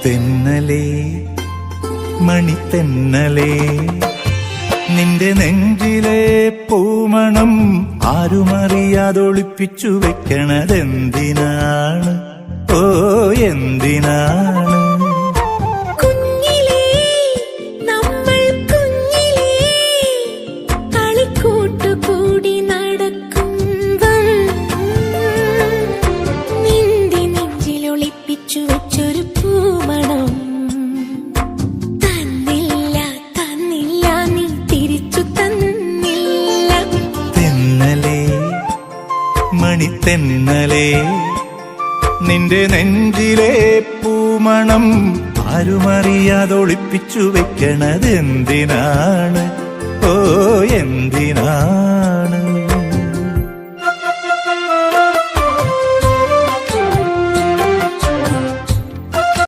തെന്നലേ മണിത്തെന്നലേ നിന്റെ നെഞ്ചിലെ പൂമണം ആരുമറിയാതൊളിപ്പിച്ചു വെക്കണതെന്തിനാണ്? ഓ എന്തിനാണ്? വെച്ചൊരു പൂമണം തന്നില്ല തന്നില്ല നീ തിരിച്ചു തന്നില്ല. തെന്നലേ മണിത്തെന്നലേ നിന്റെ നെഞ്ചിലെ പൂമണം ആരുമറിയാതൊളിപ്പിച്ചു വെക്കണതെന്തിനാണ്? ഓ എന്തിനാണ്?